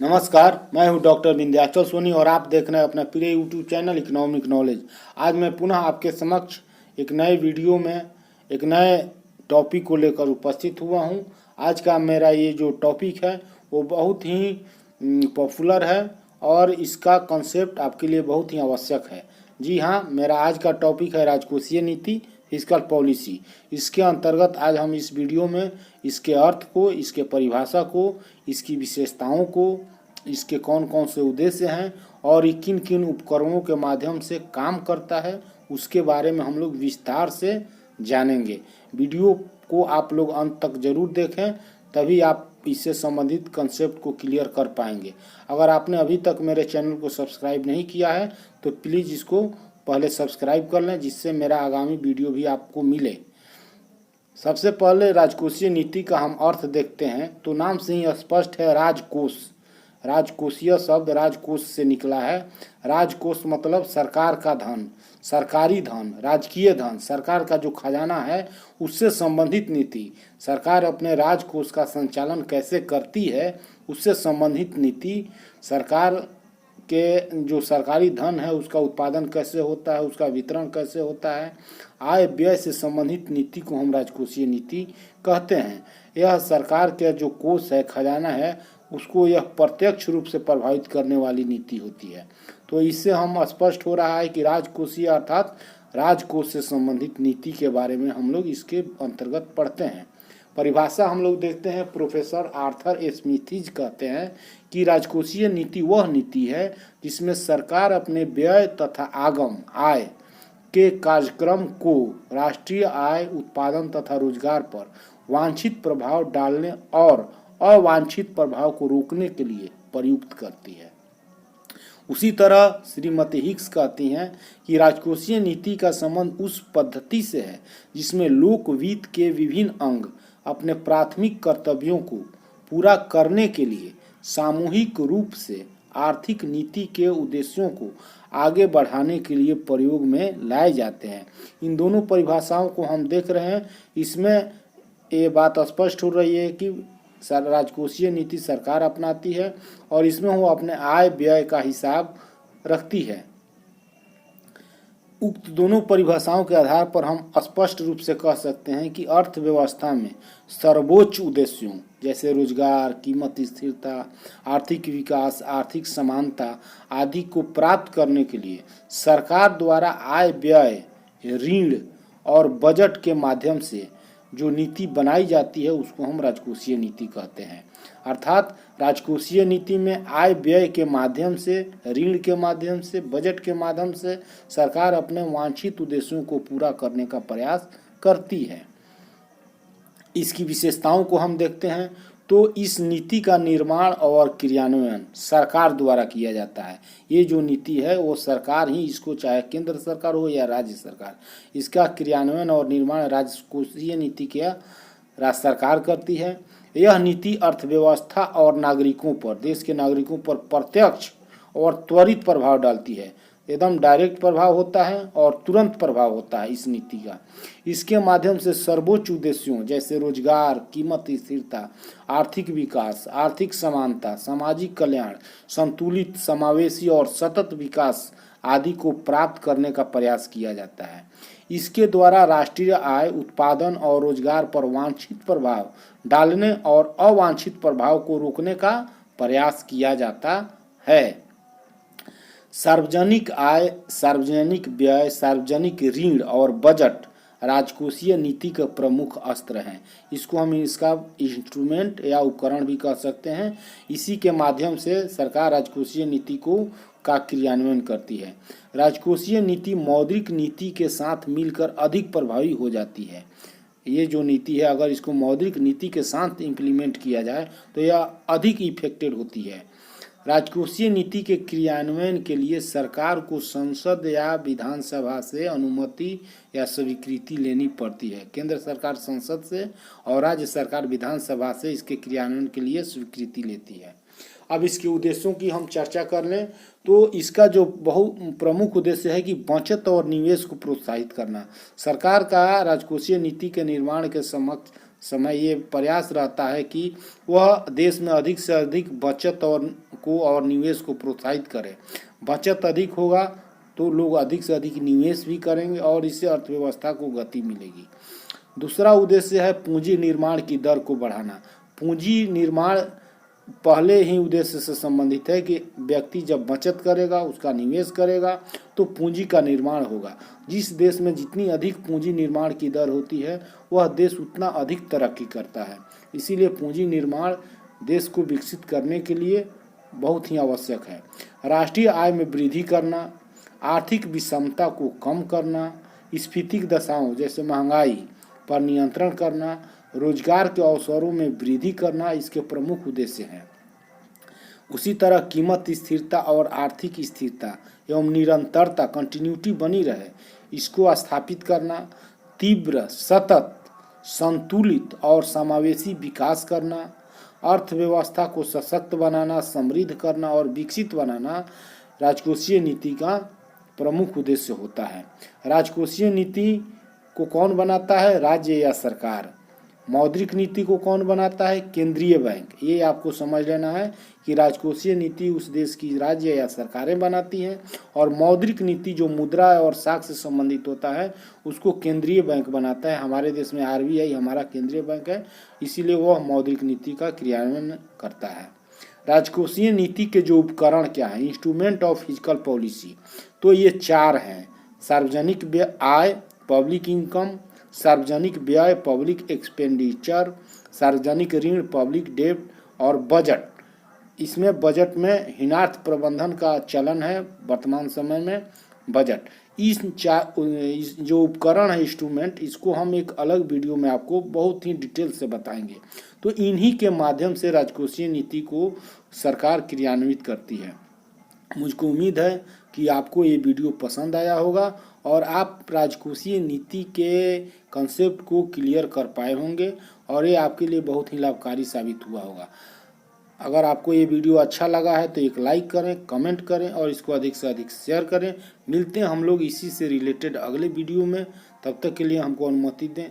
नमस्कार, मैं हूं डॉक्टर विंध्याचल सोनी और आप देख रहे हैं अपना प्रिय यूट्यूब चैनल इकोनॉमिक नॉलेज। आज मैं पुनः आपके समक्ष एक नए वीडियो में एक नए टॉपिक को लेकर उपस्थित हुआ हूं। आज का मेरा ये जो टॉपिक है वो बहुत ही पॉपुलर है और इसका कॉन्सेप्ट आपके लिए बहुत ही आवश्यक है। जी हाँ, मेरा आज का टॉपिक है राजकोषीय नीति, फिस्कल पॉलिसी। इसके अंतर्गत आज हम इस वीडियो में इसके अर्थ को, इसके परिभाषा को, इसकी विशेषताओं को, इसके कौन कौन से उद्देश्य हैं और ये किन किन उपकरणों के माध्यम से काम करता है उसके बारे में हम लोग विस्तार से जानेंगे। वीडियो को आप लोग अंत तक जरूर देखें, तभी आप इससे संबंधित कंसेप्ट को क्लियर कर पाएंगे। अगर आपने अभी तक मेरे चैनल को सब्सक्राइब नहीं किया है तो प्लीज़ इसको पहले सब्सक्राइब कर लें, जिससे मेरा आगामी वीडियो भी आपको मिले। सबसे पहले राजकोषीय नीति का हम अर्थ देखते हैं तो नाम से ही स्पष्ट है, राजकोष। राजकोषीय शब्द राजकोष से निकला है। राजकोष मतलब सरकार का धन, सरकारी धन, राजकीय धन, सरकार का जो खजाना है उससे संबंधित नीति। सरकार अपने राजकोष का संचालन कैसे करती है उससे संबंधित नीति। सरकार के जो सरकारी धन है उसका उत्पादन कैसे होता है, उसका वितरण कैसे होता है, आय व्यय से संबंधित नीति को हम राजकोषीय नीति कहते हैं। यह सरकार के जो कोष है, खजाना है, उसको यह प्रत्यक्ष रूप से प्रभावित करने वाली नीति होती है। तो इससे हम स्पष्ट हो रहा है कि राजकोषीय अर्थात राजकोष से संबंधित नीति के बारे में हम लोग इसके अंतर्गत पढ़ते हैं। परिभाषा हम लोग देखते हैं, प्रोफेसर आर्थर स्मिथिज कहते हैं कि राजकोषीय नीति वह नीति है जिसमें सरकार अपने व्यय तथा आगम आय के कार्यक्रम को राष्ट्रीय आय, उत्पादन तथा रोजगार पर वांछित प्रभाव डालने और अवांछित प्रभाव को रोकने के लिए प्रयुक्त करती है। उसी तरह श्रीमती हिक्स कहती हैं कि राजकोषीय नीति का संबंध उस पद्धति से है जिसमें लोक वित्त के विभिन्न अंग अपने प्राथमिक कर्तव्यों को पूरा करने के लिए सामूहिक रूप से आर्थिक नीति के उद्देश्यों को आगे बढ़ाने के लिए प्रयोग में लाए जाते हैं। इन दोनों परिभाषाओं को हम देख रहे हैं, इसमें ये बात स्पष्ट हो रही है कि राजकोषीय नीति सरकार अपनाती है और इसमें वो अपने आय व्यय का हिसाब रखती है। उक्त दोनों परिभाषाओं के आधार पर हम स्पष्ट रूप से कह सकते हैं कि अर्थव्यवस्था में सर्वोच्च उद्देश्यों जैसे रोजगार, कीमत स्थिरता, आर्थिक विकास, आर्थिक समानता आदि को प्राप्त करने के लिए सरकार द्वारा आय व्यय, ऋण और बजट के माध्यम से जो नीति बनाई जाती है उसको हम राजकोषीय नीति कहते हैं। अर्थात राजकोषीय नीति में आय व्यय के माध्यम से, ऋण के माध्यम से, बजट के माध्यम से सरकार अपने वांछित उद्देश्यों को पूरा करने का प्रयास करती है। इसकी विशेषताओं को हम देखते हैं तो इस नीति का निर्माण और क्रियान्वयन सरकार द्वारा किया जाता है। ये जो नीति है वो सरकार ही इसको, चाहे केंद्र सरकार हो या राज्य सरकार, इसका क्रियान्वयन और निर्माण राजकोषीय नीति के राज्य सरकार करती है। यह नीति अर्थव्यवस्था और नागरिकों पर, देश के नागरिकों पर प्रत्यक्ष और त्वरित प्रभाव डालती है। एकदम डायरेक्ट प्रभाव होता है और तुरंत प्रभाव होता है इस नीति का। इसके माध्यम से सर्वोच्च उद्देश्यों जैसे रोजगार, कीमत स्थिरता, आर्थिक विकास, आर्थिक समानता, सामाजिक कल्याण, संतुलित, समावेशी और सतत विकास आदि को प्राप्त करने का प्रयास किया जाता है। इसके द्वारा राष्ट्रीय आय, उत्पादन और रोजगार पर वांछित प्रभाव डालने और अवांछित प्रभाव को रोकने का प्रयास किया जाता है। सार्वजनिक आय, सार्वजनिक व्यय, सार्वजनिक ऋण और बजट राजकोषीय नीति का प्रमुख अस्त्र हैं। इसको हम इसका इंस्ट्रूमेंट या उपकरण भी कह सकते हैं। इसी के माध्यम से सरकार राजकोषीय नीति को का क्रियान्वयन करती है। राजकोषीय नीति मौद्रिक नीति के साथ मिलकर अधिक प्रभावी हो जाती है। ये जो नीति है अगर इसको मौद्रिक नीति के साथ इम्प्लीमेंट किया जाए तो यह अधिक इफेक्टेड होती है। राजकोषीय नीति के क्रियान्वयन के लिए सरकार को संसद या विधानसभा से अनुमति या स्वीकृति लेनी पड़ती है। केंद्र सरकार संसद से और राज्य सरकार विधानसभा से इसके क्रियान्वयन के लिए स्वीकृति लेती है। अब इसके उद्देश्यों की हम चर्चा कर लें तो इसका जो बहुत प्रमुख उद्देश्य है कि बचत और निवेश को प्रोत्साहित करना। सरकार का राजकोषीय नीति के निर्माण के समय ये प्रयास रहता है कि वह देश में अधिक से अधिक बचत और को और निवेश को प्रोत्साहित करें। बचत अधिक होगा तो लोग अधिक से अधिक निवेश भी करेंगे और इससे अर्थव्यवस्था को गति मिलेगी। दूसरा उद्देश्य है पूंजी निर्माण की दर को बढ़ाना। पूंजी निर्माण पहले ही उद्देश्य से संबंधित है कि व्यक्ति जब बचत करेगा, उसका निवेश करेगा तो पूंजी का निर्माण होगा। जिस देश में जितनी अधिक पूंजी निर्माण की दर होती है वह देश उतना अधिक तरक्की करता है। इसीलिए पूंजी निर्माण देश को विकसित करने के लिए बहुत ही आवश्यक है। राष्ट्रीय आय में वृद्धि करना, आर्थिक विषमता को कम करना, स्फीतिक दशाओं जैसे महंगाई पर नियंत्रण करना, रोजगार के अवसरों में वृद्धि करना इसके प्रमुख उद्देश्य हैं। उसी तरह कीमत स्थिरता और आर्थिक स्थिरता एवं निरंतरता कंटिन्यूटी बनी रहे, इसको स्थापित करना, तीव्र, सतत, संतुलित और समावेशी विकास करना, अर्थव्यवस्था को सशक्त बनाना, समृद्ध करना और विकसित बनाना राजकोषीय नीति का प्रमुख उद्देश्य होता है। राजकोषीय नीति को कौन बनाता है? राज्य या सरकार। मौद्रिक नीति को कौन बनाता है? केंद्रीय बैंक। ये आपको समझ लेना है कि राजकोषीय नीति उस देश की राज्य या सरकारें बनाती हैं और मौद्रिक नीति जो मुद्रा और साख से संबंधित होता है उसको केंद्रीय बैंक बनाता है। हमारे देश में RBI हमारा केंद्रीय बैंक है, इसीलिए वह मौद्रिक नीति का क्रियान्वयन करता है। राजकोषीय नीति के जो उपकरण क्या है? इंस्ट्रूमेंट ऑफ फिजिकल पॉलिसी, तो ये 4 हैं। सार्वजनिक आय, पब्लिक इनकम, सार्वजनिक व्यय, पब्लिक एक्सपेंडिचर, सार्वजनिक ऋण, पब्लिक डेब्ट और बजट। इसमें बजट में हिनार्थ प्रबंधन का चलन है वर्तमान समय में बजट। इस जो उपकरण है इंस्ट्रूमेंट, इसको हम एक अलग वीडियो में आपको बहुत ही डिटेल से बताएंगे। तो इन्हीं के माध्यम से राजकोषीय नीति को सरकार क्रियान्वित करती है। मुझको उम्मीद है कि आपको ये वीडियो पसंद आया होगा और आप राजकोषीय नीति के कंसेप्ट को क्लियर कर पाए होंगे और ये आपके लिए बहुत ही लाभकारी साबित हुआ होगा। अगर आपको ये वीडियो अच्छा लगा है तो एक लाइक करें, कमेंट करें और इसको अधिक से अधिक शेयर करें। मिलते हैं हम लोग इसी से रिलेटेड अगले वीडियो में, तब तक के लिए हमको अनुमति दें।